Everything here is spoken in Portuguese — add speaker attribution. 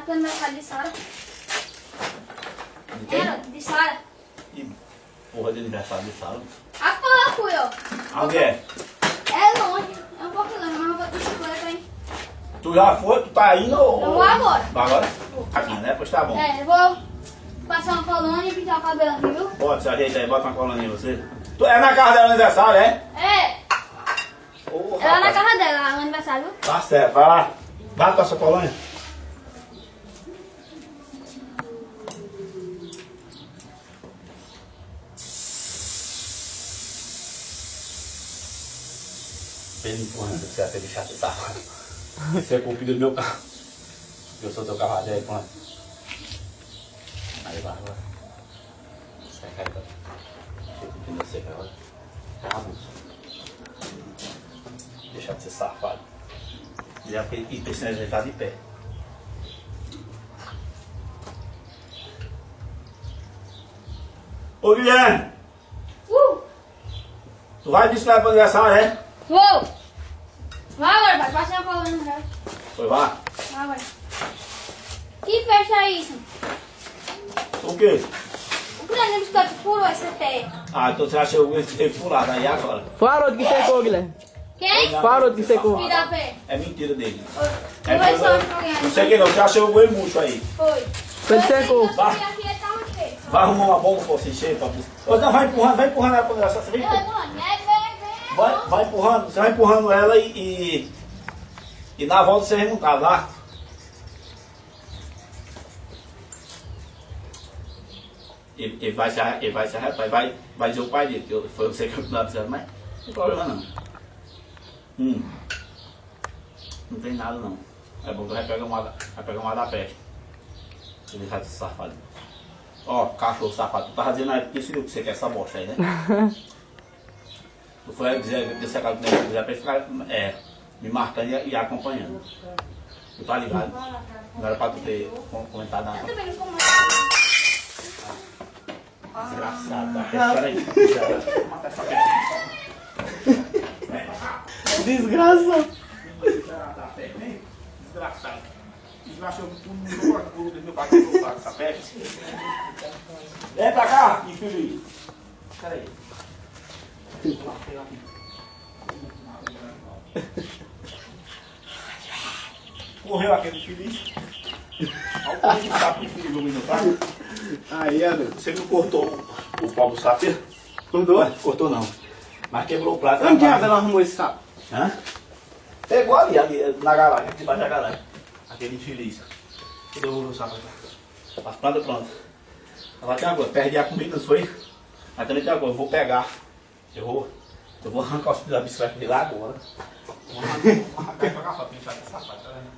Speaker 1: pro aniversário de Sara.
Speaker 2: De quem?
Speaker 1: Era, de Sara.
Speaker 2: Que porra de aniversário de Sara?
Speaker 1: Há pouco, ó.
Speaker 2: Onde é?
Speaker 1: É longe. É um pouco longe, mas eu vou de bicicleta, hein?
Speaker 2: Tu já foi? Tu tá indo ou...
Speaker 1: Eu vou agora.
Speaker 2: Vai agora? Aqui, né? Pois tá bom.
Speaker 1: É, eu vou passar uma colônia e pintar o cabelo aqui, viu?
Speaker 2: Bota, se ajeita aí, bota uma colônia em você. Tu é na casa dela aniversário, é?
Speaker 1: É,
Speaker 2: Ô,
Speaker 1: é lá na
Speaker 2: rapaz.
Speaker 1: casa dela, no aniversário, viu?
Speaker 2: Tá certo, vai lá. Vai com essa colônia. Pelo empurrando, você vai ter deixado de safado. Isso é culpa do meu carro. Eu sou teu carro até empurrando. Aí vai agora. Sai, cai, cara. Deixa eu entender você agora. Acabou. Deixar de ser safado. E precisa ajeitar de pé. Ô Guilherme, tu vai de bicicleta pro aniversário, é?
Speaker 1: Vou! Vai agora, vai. Passa uma colônia no resto.
Speaker 2: Foi, vá.
Speaker 1: Vai agora. Que fecha é isso?
Speaker 2: O quê?
Speaker 1: O grande biscoito furou essa teia.
Speaker 2: Ah, então você achou que teve furado aí agora?
Speaker 3: Fala outro que secou, Guilherme.
Speaker 1: Quem?
Speaker 3: Fala outro que secou.
Speaker 1: Me dá pé.
Speaker 2: É mentira dele.
Speaker 1: Eu vou só pra alguém.
Speaker 2: Não sei quem não, você achou o boi murcho aí.
Speaker 1: Foi.
Speaker 3: Ele secou.
Speaker 1: Eu subi aqui e ele tava cheio.
Speaker 2: Vai arrumar uma bomba pra você encher pra buscar. Ô, não, vai empurrando ela pro aniversário. Você vem,
Speaker 1: Vem, vem.
Speaker 2: vai empurrando, você vai empurrando ela e na volta você remontar, tá? Ele vai se arrepender, vai dizer o pai dele, que foi você que eu estava dizendo, mas não tem problema não. Não tem nada não. É bom que vai pegar uma da peste. Deixa eu deixar esse safado. Ó, cachorro safado, tu tava dizendo aí porque que você quer essa bosta aí, né? Tu foi dizer que pra ele ficar me marcando e acompanhando. Tu tá ligado? Não era pra tu ter comentado nada.
Speaker 1: Eu também não como.
Speaker 2: Desgraçado, tá? Espera aí. Mata essa peste.
Speaker 3: Desgraça.
Speaker 2: Desgraçado. Desgraçado. Tu não orgulho do meu pai que eu faço essa peste. Vem pra cá, infeliz. Espera aí. Correu aquele infeliz. Olha o corpo do sapo infeliz no meu pai.
Speaker 3: Aí, André.
Speaker 2: Você não cortou o pau do sapo?
Speaker 3: Cortou?
Speaker 2: Ué, cortou não. Mas quebrou o prato.
Speaker 3: Onde diabo ela arrumou esse sapo?
Speaker 2: Hã? Pegou ali na garagem, aqui debaixo da garagem. Aquele infeliz. Cadê o sapo? As plantas prontas. Ela tem agora, perdi a comida, não foi? Mas também tem agora, eu vou pegar. Eu vou arrancar os da bicicleta de lá agora. Vou arrancar e pagar pra pinchar essa sapato, tá vendo?